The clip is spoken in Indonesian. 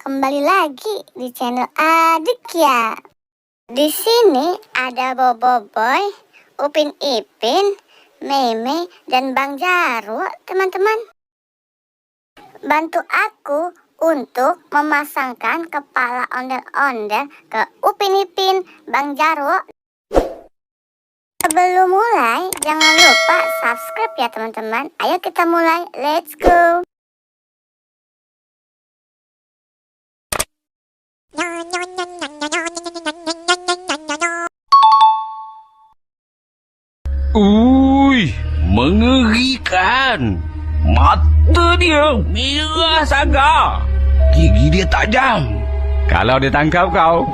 kembali lagi di channel Aditya. Di sini ada Bobo Boy, Upin Ipin, Meme, dan Bang Jarwo, teman-teman. Bantu aku untuk memasangkan kepala ondel-ondel ke Upin Ipin, Bang Jarwo. Sebelum mulai, jangan lupa subscribe ya teman-teman. Ayo kita mulai, let's go. Mengerikan. Mata dia merah sangat. Gigi dia tajam. Kalau dia tangkap kau,